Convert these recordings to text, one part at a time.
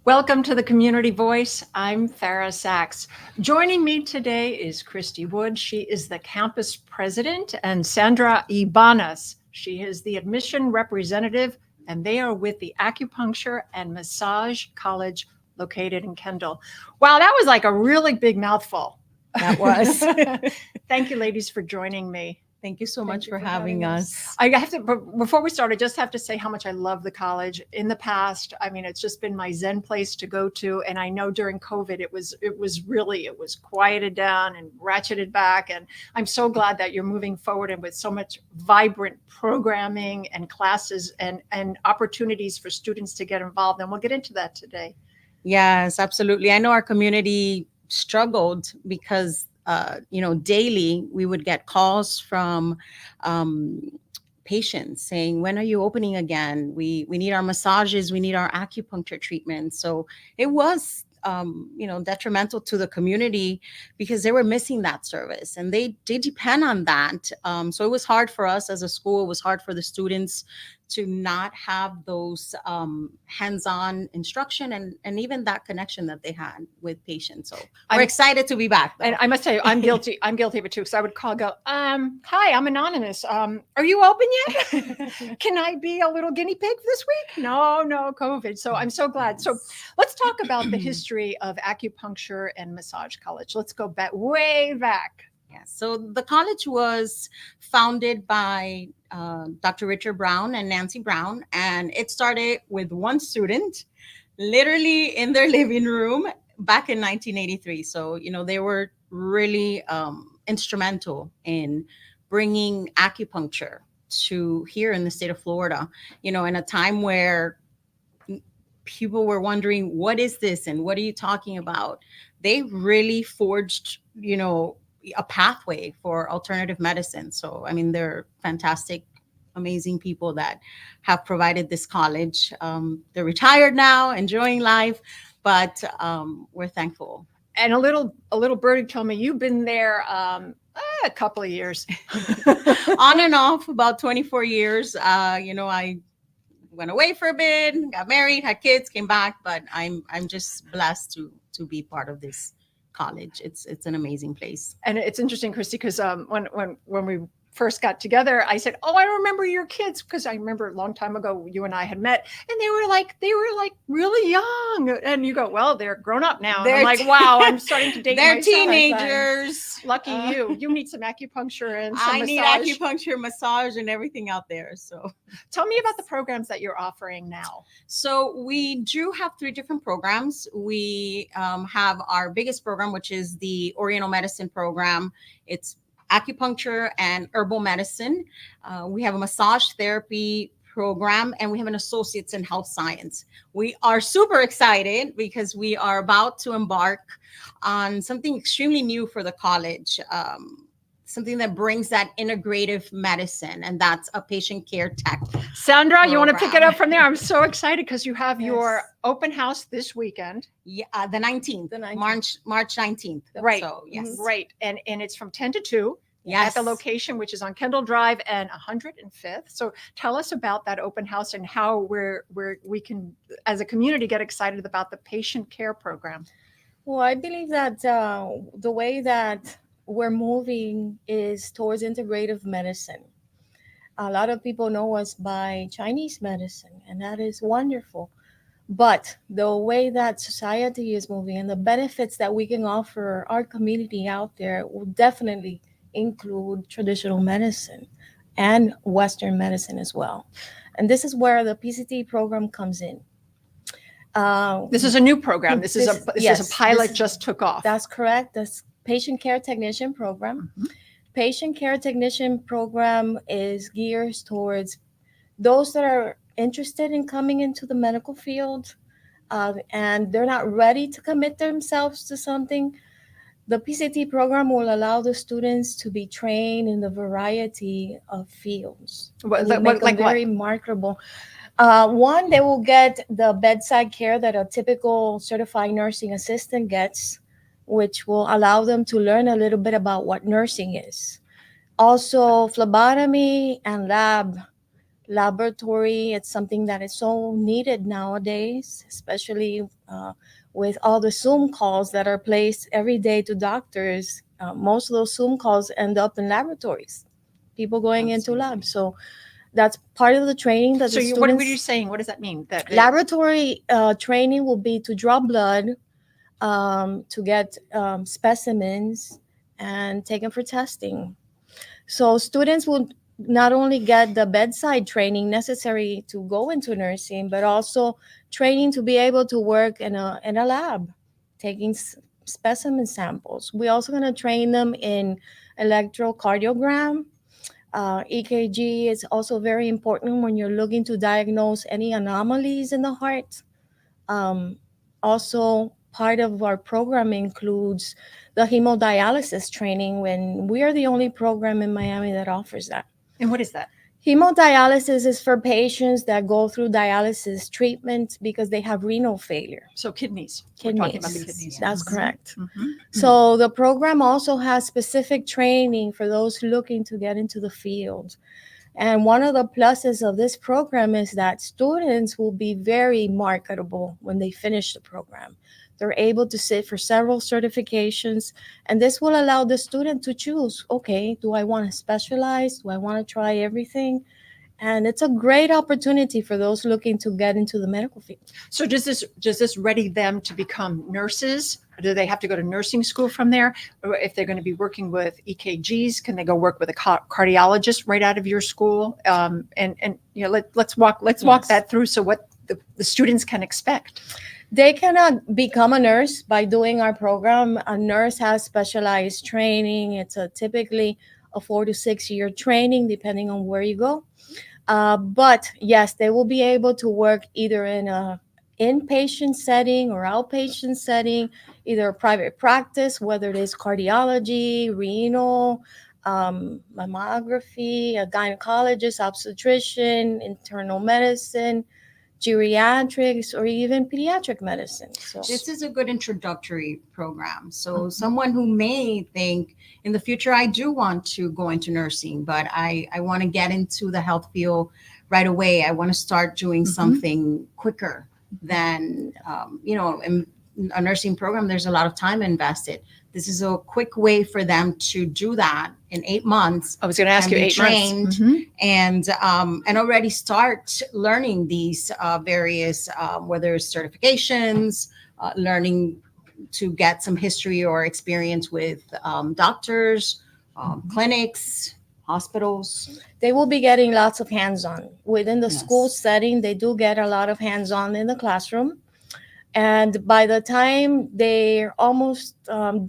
Welcome to the Community Voice. I'm Fara Sax. Joining me today is Christy Wood. She is the campus president, and Sandra Ibanez. She is the admission representative, and they are with the Acupuncture and Massage College located in Kendall. Wow, that was like a really big mouthful. That was. Thank you, ladies, for joining me. Thank you so much for having us. I have to, before we start, I just have to say how much I love the college. In the past, I mean, it's just been my Zen place to go to. And I know during COVID, it was quieted down and ratcheted back. And I'm so glad that you're moving forward and with so much vibrant programming and classes and opportunities for students to get involved. And we'll get into that today. Yes, absolutely. I know our community struggled because daily we would get calls from patients saying, when are you opening again? We need our massages, we need our acupuncture treatments. So it was detrimental to the community because they were missing that service and they depend on that. So it was hard for us as a school. It was hard for the students to not have those hands-on instruction and even that connection that they had with patients. So we're excited to be back, though. And I must tell you, I'm guilty. I'm guilty of it too. Because I would call, go, hi, I'm anonymous. Are you open yet? Can I be a little guinea pig this week? No, COVID. So I'm so glad. So let's talk about the history of acupuncture and massage college. Let's go back, way back. Yeah. So the college was founded by Dr. Richard Brown and Nancy Brown, and it started with one student, literally in their living room back in 1983. So, they were really instrumental in bringing acupuncture to here in the state of Florida, in a time where people were wondering, what is this and what are you talking about? They really forged, a pathway for alternative medicine. So, they're fantastic, amazing people that have provided this college. They're retired now, enjoying life, but we're thankful. And a little birdie told me you've been there a couple of years. On and off, about 24 years. I went away for a bit, got married, had kids, came back, but I'm just blessed to be part of this college. It's an amazing place. And it's interesting, Christy, because when we first got together, I said, I remember your kids, because I remember a long time ago you and I had met, and they were like really young. And you go, well, they're grown up now. And I'm like, wow, I'm starting to date they're myself. teenagers. Lucky you. You need some acupuncture and some I need massage. acupuncture, massage, and everything out there. So tell me about the programs that you're offering now. So we do have 3 different programs. We have our biggest program, which is the Oriental Medicine program. It's acupuncture and herbal medicine. We have a massage therapy program, and we have an associate's in health science. We are super excited because we are about to embark on something extremely new for the college, something that brings that integrative medicine, and that's a patient care tech. Sandra, program. You want to pick it up from there? I'm so excited because you have your open house this weekend. Yeah, the 19th. March 19th. Right. So, yes. Right. And it's from 10 to 2. Yes. At the location, which is on Kendall Drive and 105th. So tell us about that open house and how we can, as a community, get excited about the patient care program. Well, I believe that the way that we're moving is towards integrative medicine. A lot of people know us by Chinese medicine, and that is wonderful. But the way that society is moving and the benefits that we can offer our community out there will definitely include traditional medicine and Western medicine as well. And this is where the PCT program comes in. This is a new program. This is a pilot just took off. That's correct. That's patient care technician program. Mm-hmm. Patient care technician program is geared towards those that are interested in coming into the medical field and they're not ready to commit themselves to something. The PCT program will allow the students to be trained in the variety of fields. Very marketable. One, they will get the bedside care that a typical certified nursing assistant gets, which will allow them to learn a little bit about what nursing is. Also, phlebotomy and lab Laboratory, it's something that is so needed nowadays, especially with all the Zoom calls that are placed every day to doctors. Most of those Zoom calls end up in laboratories, people going into Absolutely. labs. So that's part of the training that So the what students. were you saying? What does that mean? That Laboratory training will be to draw blood, to get specimens and taken for testing. So students will not only get the bedside training necessary to go into nursing, but also training to be able to work in a lab, taking specimen samples. We're also going to train them in electrocardiogram. EKG is also very important when you're looking to diagnose any anomalies in the heart. Um, Also, part of our program includes the hemodialysis training, when we are the only program in Miami that offers that. and what is that? Hemodialysis is for patients that go through dialysis treatment because they have renal failure. So kidneys. We're talking about the Kidneys. kidneys. That's Mhm. correct. Mhm. So the program also has specific training for those looking to get into the field. And one of the pluses of this program is that students will be very marketable when they finish the program. They're able to sit for several certifications, and this will allow the student to choose, okay, do I want to specialize? Do I want to try everything? And it's a great opportunity for those looking to get into the medical field. So does this ready them to become nurses? Do they have to go to nursing school from there? Or if they're going to be working with EKGs, can they go work with a cardiologist right out of your school? And you know, let's walk Yes. that through. So what the students can expect. They cannot become a nurse by doing our program. A nurse has specialized training. It's typically a 4 to 6 year training, depending on where you go. But yes, they will be able to work either in a inpatient setting or outpatient setting, either a private practice, whether it is cardiology, renal, mammography, a gynecologist, obstetrician, internal medicine, geriatrics, or even pediatric medicine. So This is a good introductory program. So someone who may think in the future, I do want to go into nursing, but I want to get into the health field right away. I want to start doing something quicker than, in a nursing program, there's a lot of time invested. This is a quick way for them to do that in 8 months. I was going to ask and you be 8 trained months. Mhm. and already start learning these various whether it's certifications, learning to get some history or experience with doctors, clinics, hospitals. they will be getting lots of hands-on within the Yes. school setting. They do get a lot of hands-on in the classroom, and by the time they're almost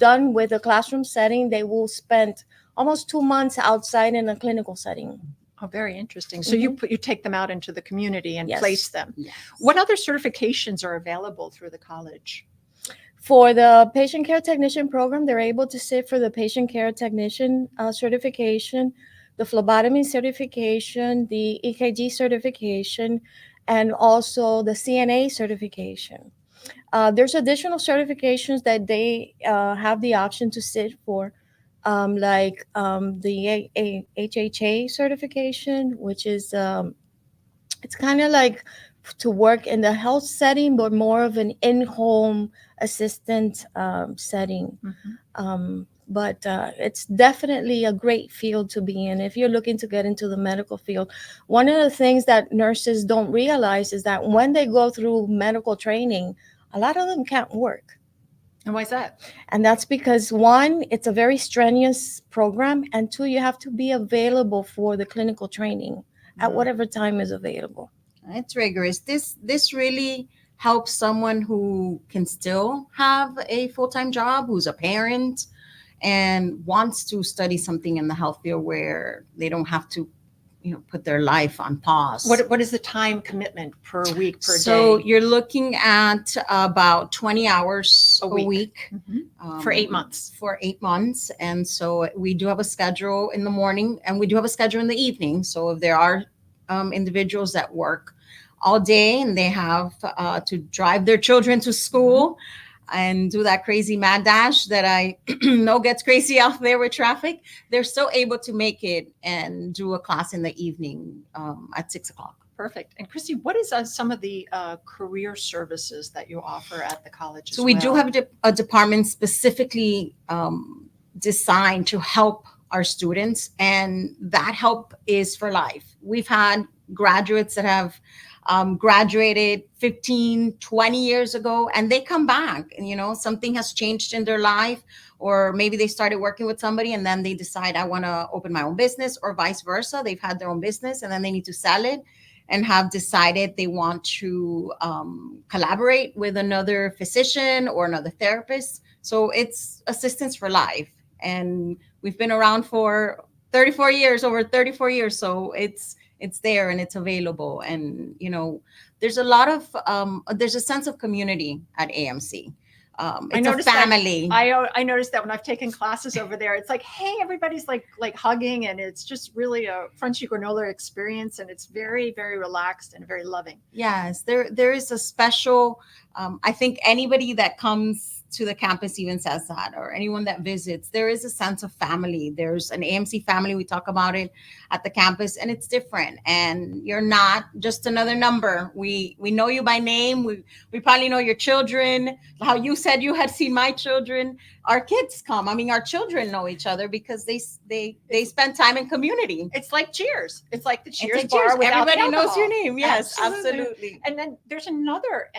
done with the classroom setting, they will spend almost 2 months outside in a clinical setting. Oh, very interesting. So you take them out into the community and Yes. place them. Yes. What other certifications are available through the college? For the patient care technician program, they're able to sit for the patient care technician certification, the phlebotomy certification, the EKG certification, and also the CNA certification. There's additional certifications that they have the option to sit for, like the HHA certification, which is it's kind of like to work in the health setting, but more of an in-home assistant setting. But it's definitely a great field to be in if you're looking to get into the medical field. One of the things that nurses don't realize is that when they go through medical training, a lot of them can't work. And why is that? And that's because, one, it's a very strenuous program, and two, you have to be available for the clinical training at whatever time is available. It's rigorous. This really helps someone who can still have a full-time job, who's a parent and wants to study something in the health field where they don't have to, put their life on pause. What is the time commitment per week, per So day? you're looking at about 20 hours a week. For 8 months. For 8 months. And so we do have a schedule in the morning and we do have a schedule in the evening. So if there are individuals that work all day and they have to drive their children to school, and do that crazy mad dash that I know gets crazy out there with traffic, they're still able to make it and do a class in the evening at 6 o'clock. Perfect. And Christy, what is some of the career services that you offer at the college? So we do have a department specifically designed to help our students, and that help is for life. We've had graduates that have graduated 15, 20 years ago, and they come back and, you know, something has changed in their life, or maybe they started working with somebody and then they decide I want to open my own business, or vice versa. They've had their own business and then they need to sell it and have decided they want to collaborate with another physician or another therapist. So it's assistance for life. And we've been around for 34 years, over 34 years. So it's there and it's available. And, you know, there's a lot of, there's a sense of community at AMC. It's a family. I noticed that when I've taken classes over there, it's like, hey, everybody's like hugging, and it's just really a crunchy granola experience, and it's very, very relaxed and very loving. Yes, there is a special, I think anybody that comes to the campus even says that, or anyone that visits, there is a sense of family. There's an AMC family. We talk about it at the campus, and it's different. And you're not just another number. We know you by name. We probably know your children. How you said you had seen my children. Our kids come. I mean, our children know each other because they spend time in community. It's like Cheers. It's like the Cheers like bar. Cheers. Without Everybody the knows alcohol. your name. Yes, absolutely. And then there's another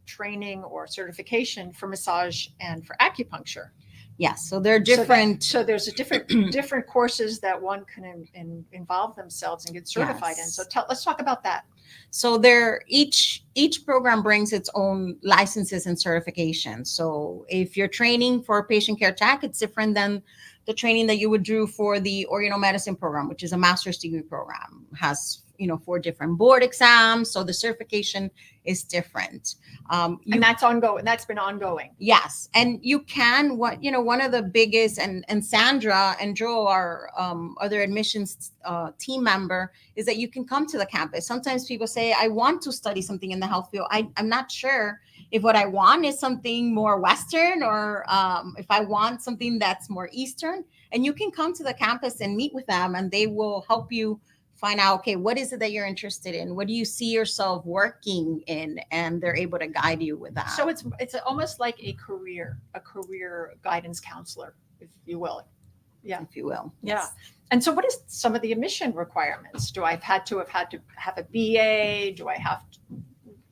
training or certification for massage and for acupuncture. Yes, so they're different. So there's a different courses that one can involve themselves and get certified in. So let's talk about that. So each program brings its own licenses and certifications. So if you're training for patient care tech, it's different than the training that you would do for the Oriental Medicine program, which is a master's degree program. Has 4 different board exams, so the certification is different. And that's ongoing. That's been ongoing. Yes, and you can one of the biggest, and Sandra and Joe, our other admissions team member, is that you can come to the campus. Sometimes people say, I want to study something in the health field. I'm not sure if what I want is something more Western, or if I want something that's more Eastern. And you can come to the campus and meet with them, and they will help you find out, okay, what is it that you're interested in? What do you see yourself working in? And they're able to guide you with that. So it's almost like a career guidance counselor, if you will. Yeah. If you will. Yeah. Yes. And so what is some of the admission requirements? Do I have to have a BA? Do I have to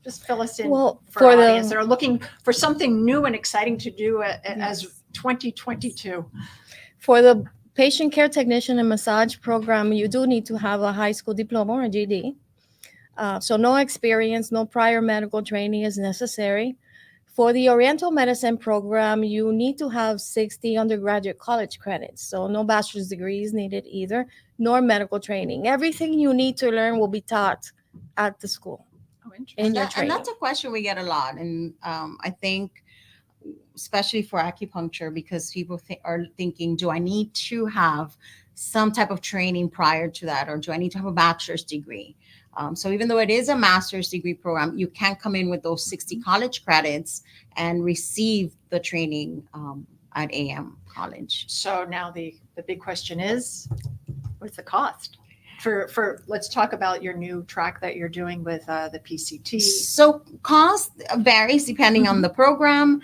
just fill us in for an audience that are looking for something new and exciting to do as 2022? For the patient care technician and massage program, you do need to have a high school diploma or a GED. So no experience, no prior medical training is necessary. For the Oriental Medicine program, you need to have 60 undergraduate college credits. So no bachelor's degrees needed either, nor medical training. Everything you need to learn will be taught at the school. Oh, interesting. And that's a question we get a lot. And I think, especially for acupuncture, because people are thinking, do I need to have some type of training prior to that, or do I need to have a bachelor's degree? So even though it is a master's degree program, you can come in with those 60 college credits and receive the training at AM College. So now the big question is, what's the cost? For let's talk about your new track that you're doing with the PCT. So cost varies depending on the program.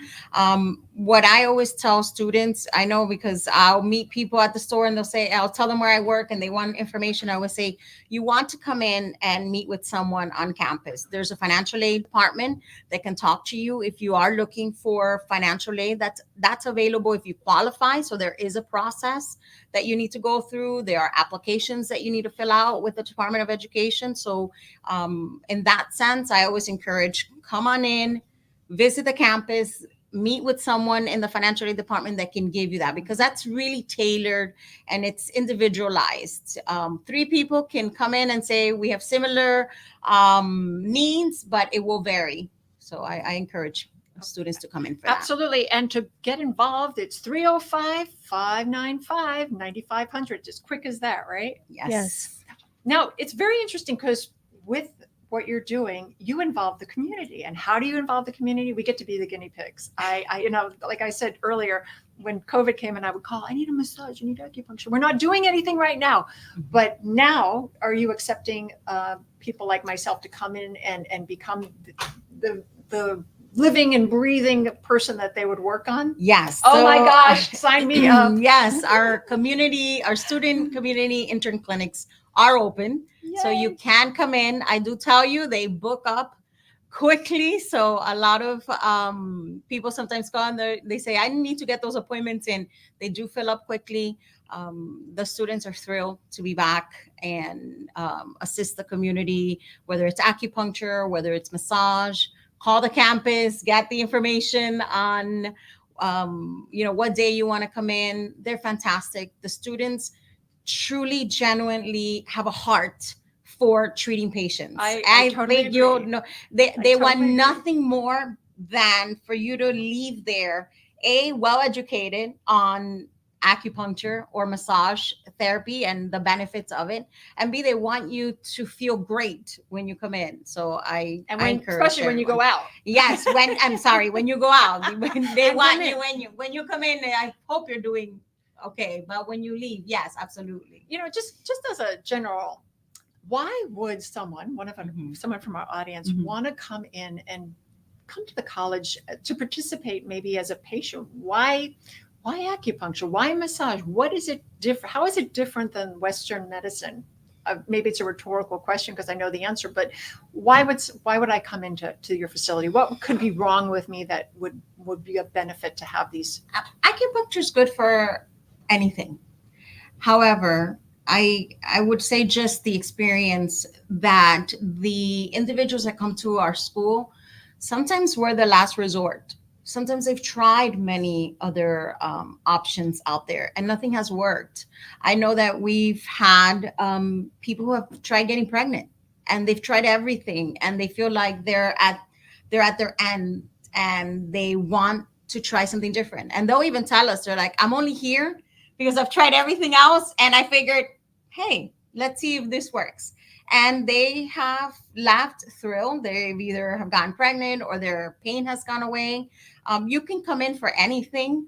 What I always tell students, I know because I'll meet people at the store and I'll tell them where I work and they want information. I always say, you want to come in and meet with someone on campus. There's a financial aid department that can talk to you if you are looking for financial aid. That's available if you qualify. So there is a process that you need to go through. There are applications that you need to fill out with the Department of Education. So in that sense, I always encourage, come on in, visit the campus, meet with someone in the financial aid department that can give you that, because that's really tailored and it's individualized. 3 people can come in and say, we have similar needs, but it will vary. So I encourage students to come in for that. Absolutely. And to get involved, it's 305-595-9500. As quick as that, right? Yes. Yes. Now, it's very interesting because with what you're doing, you involve the community. And how do you involve the community? We get to be the guinea pigs. I like I said earlier, when COVID came and I would call, I need a massage, I need acupuncture. We're not doing anything right now. But now, are you accepting people like myself to come in and become the living and breathing person that they would work on? Yes. Oh my gosh, sign me up. Yes, our student community intern clinics are open. So you Yay. can come in. I do tell you, they book up quickly. So a lot of people sometimes call and they say, I need to get those appointments in. They do fill up quickly. The students are thrilled to be back and assist the community, whether it's acupuncture, whether it's massage. Call the campus, get the information on what day you want to come in. They're fantastic. The students truly, genuinely have a heart for treating patients. I totally think agree. you'll know they totally want agree. nothing more than for you to leave there well educated on acupuncture or massage therapy and the benefits of it, and B, they want you to feel great when you come in. So I encourage especially when you go out. Yes, when you go out, when they And want come you when you come in. I hope you're doing okay, but when you leave, yes, absolutely. Just as a general, why would someone from our audience want to come in and come to the college to participate maybe as a patient? Why acupuncture? Why massage? What is it different? How is it different than Western medicine? Maybe it's a rhetorical question because I know the answer, but why would I come into your facility? What could be wrong with me that would be a benefit to have these? Acupuncture is good for anything. However, I would say just the experience that the individuals that come to our school, sometimes we're the last resort. Sometimes they've tried many other options out there and nothing has worked. I know that we've had people who have tried getting pregnant and they've tried everything and they feel like they're at their end and they want to try something different. And they'll even tell us, they're like, I'm only here because I've tried everything else and I figured, hey, let's see if this works. And they have laughed thrilled. They've either have gotten pregnant or their pain has gone away. You can come in for anything.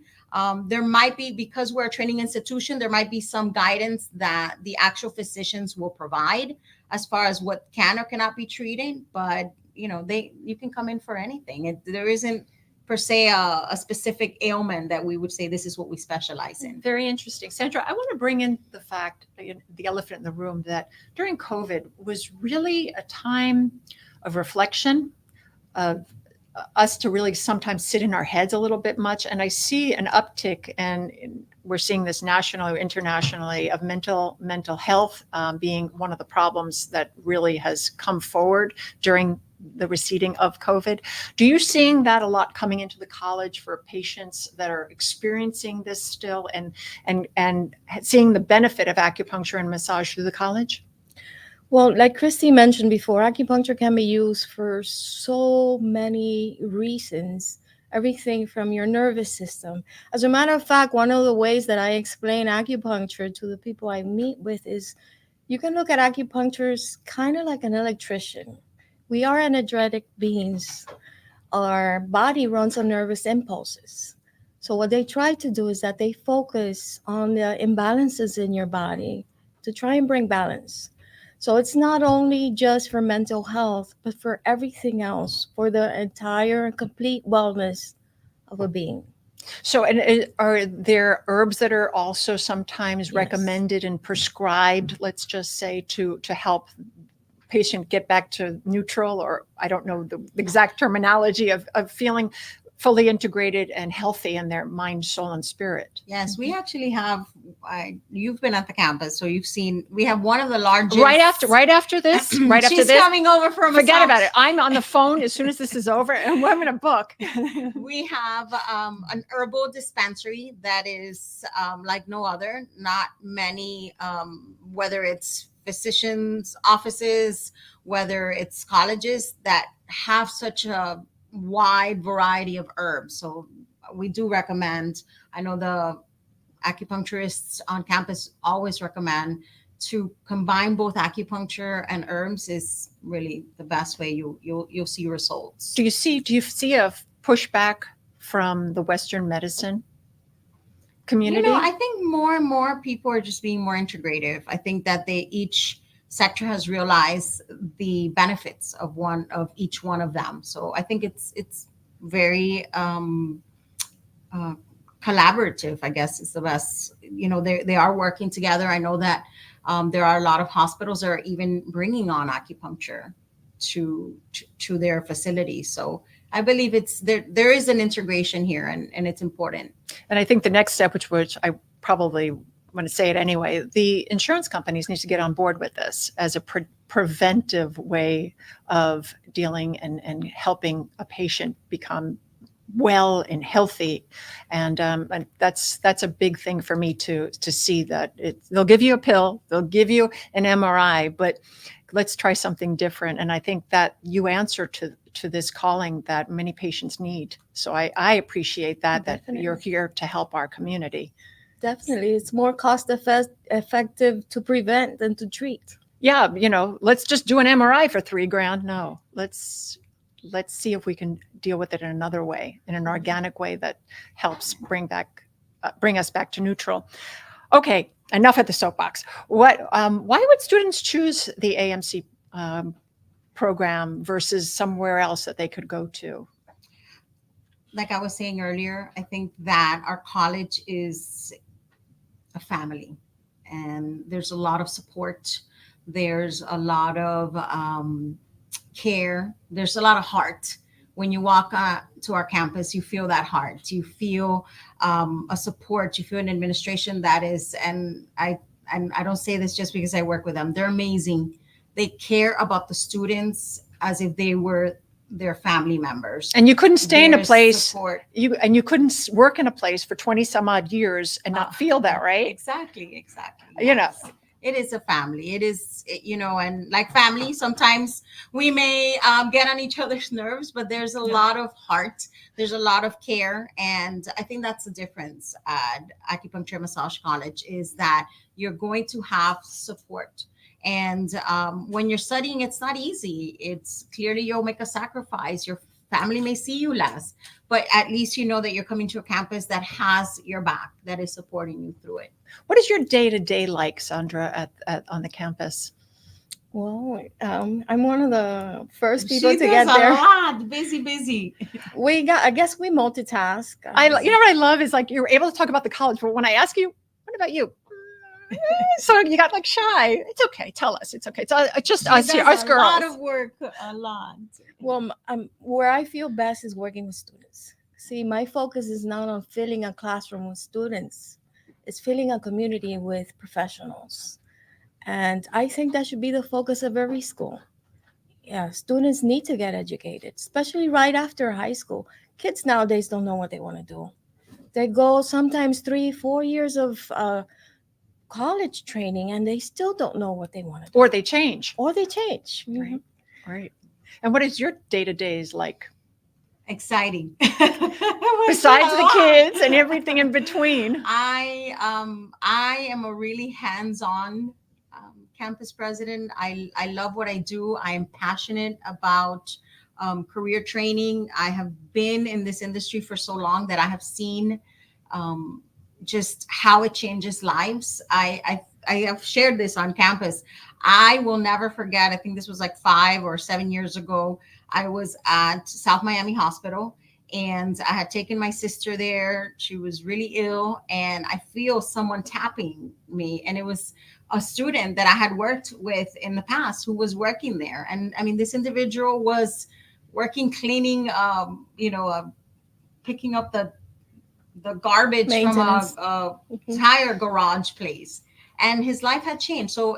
There might be, because we're a training institution, there might be some guidance that the actual physicians will provide as far as what can or cannot be treated. But you can come in for anything. There isn't per se a specific ailment that we would say this is what we specialize in. Very interesting. Sandra, I want to bring in the fact, the elephant in the room, that during COVID was really a time of reflection, of us to really sometimes sit in our heads a little bit much. And I see an uptick, and we're seeing this nationally, internationally, of mental health being one of the problems that really has come forward during the receding of COVID. Do you seeing that a lot coming into the college for patients that are experiencing this still and seeing the benefit of acupuncture and massage through the college? Well, like Christy mentioned before, acupuncture can be used for so many reasons, everything from your nervous system. As a matter of fact, one of the ways that I explain acupuncture to the people I meet with is you can look at acupuncture as kind of like an electrician. We are energetic beings. Our body runs on nervous impulses. So what they try to do is that they focus on the imbalances in your body to try and bring balance. So it's not only just for mental health, but for everything else, for the entire and complete wellness of a being. So, and are there herbs that are also sometimes recommended and prescribed, let's just say, to help patient get back to neutral, or I don't know the exact terminology of feeling fully integrated and healthy in their mind, soul, and spirit? Yes, we actually have. You've been at the campus, so you've seen. We have one of the largest. Right after this, She's coming over from. Forget about it. I'm on the phone as soon as this is over, and we're going to book. We have an herbal dispensary that is like no other. Not many, whether it's physicians' offices, whether it's colleges, that have such a wide variety of herbs. So we do recommend, I know the acupuncturists on campus always recommend to combine both acupuncture and herbs is really the best way you'll see results. Do you see a pushback from the Western medicine community? I think more and more people are just being more integrative. I think that each sector has realized the benefits of each one of them. So I think it's very collaborative, I guess is the best. They are working together. I know that there are a lot of hospitals that are even bringing on acupuncture to their facilities. So I believe there is an integration here, and it's important. And I think the next step, which I probably want to say it anyway, the insurance companies need to get on board with this as a preventive way of dealing and helping a patient become well and healthy. And that's a big thing for me to see that they'll give you a pill, they'll give you an MRI, but let's try something different. And I think that you answer to this calling that many patients need. So I appreciate that you're here to help our community. Definitely. It's more cost effective to prevent than to treat. Yeah. Let's just do an MRI for $3,000. No, let's see if we can deal with it in another way, in an organic way that helps bring us back to neutral. Okay. Enough at the soapbox. Why would students choose the AMC program versus somewhere else that they could go to? Like I was saying earlier, I think that our college is a family, and there's a lot of support. There's a lot of care. There's a lot of heart. When you walk to our campus, you feel that heart. You feel a support. You feel an administration that is, and I don't say this just because I work with them. They're amazing. They care about the students as if they were their family members. And you couldn't stay in a place, support. you couldn't work in a place for 20 some odd years and not feel that, right? Exactly. Yes. It is a family. It is, and like family, sometimes we may get on each other's nerves, but there's a lot of heart. There's a lot of care. And I think that's the difference at Acupuncture Massage College, is that you're going to have support. And when you're studying, it's not easy. It's clearly you'll make a sacrifice. Your family may see you less, but at least you know that you're coming to a campus that has your back, that is supporting you through it. What is your day-to-day like, Sandra, on the campus? Well, I'm one of the first people to She get does there. a lot, busy. I guess we multitask. You know what I love is like you're able to talk about the college, but when I ask you, what about you? So you got like shy. It's okay. Tell us. It's okay. It's just us here, us girls. A lot of work, a lot. Well, where I feel best is working with students. See, my focus is not on filling a classroom with students. It's filling a community with professionals. And I think that should be the focus of every school. Yeah, students need to get educated, especially right after high school. Kids nowadays don't know what they want to do. They go sometimes 3-4 years of college training and they still don't know what they want to do. Or they change. Mm-hmm. Right. And what is your day-to-days like? Exciting. Besides the kids and everything in between. I am a really hands-on campus president. I love what I do. I am passionate about career training. I have been in this industry for so long that I have seen just how it changes lives. I have shared this on campus. I will never forget. I think this was like 5 or 7 years ago. I was at South Miami Hospital and I had taken my sister there. She was really ill and I feel someone tapping me. And it was a student that I had worked with in the past who was working there. And I mean, this individual was working, cleaning, picking up the garbage from a tire garage place. And his life had changed. So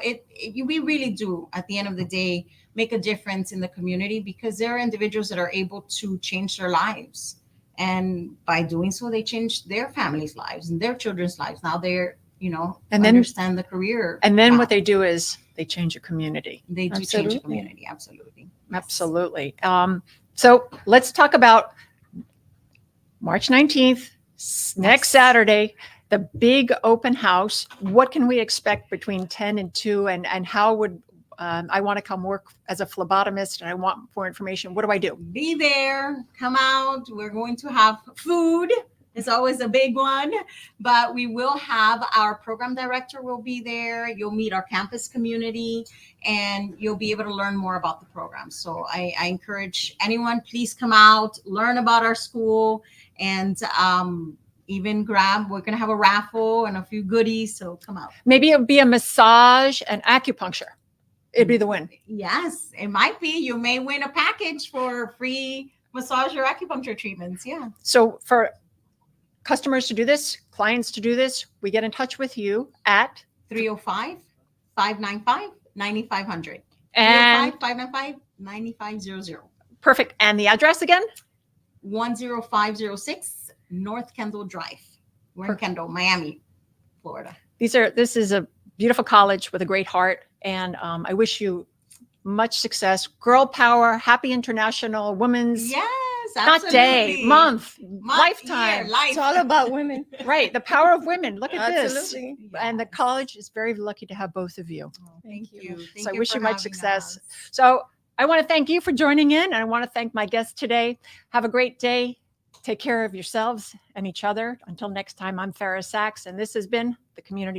we really do, at the end of the day, make a difference in the community because there are individuals that are able to change their lives. And by doing so, they change their families' lives and their children's lives. Now they're, understand the career. And then what they do is they change a community. They do change a community. Absolutely. Absolutely. So let's talk about March 19th, next Saturday. the big open house. What can we expect between 10 and 2? And how would I want to come work as a phlebotomist and I want more information? What do I do? Be there, come out. We're going to have food. It's always a big one, but we will have our program director will be there. You'll meet our campus community and you'll be able to learn more about the program. So I encourage anyone, please come out, learn about our school, and even grab, we're going to have a raffle and a few goodies. So come out. Maybe it would be a massage and acupuncture. It'd be the win. Yes, it might be. You may win a package for free massage or acupuncture treatments. Yeah. So for customers to do this, clients to do this, we get in touch with you at 305-595-9500. and 305-595-9500. perfect. And the address again? 10506 North Kendall Drive. We're in Kendall, Miami, Florida. This is a beautiful college with a great heart. And I wish you much success. Girl power, happy International Women's Yes, not absolutely. day, month, lifetime. year, life. It's all about women. Right. The power of women. Look at this. Absolutely. And the college is very lucky to have both of you. Oh, thank you. Thank So I you wish for you much having success. us. So I want to thank you for joining in. And I want to thank my guests today. Have a great day. Take care of yourselves and each other. Until next time, I'm Fara Sax, and this has been the Community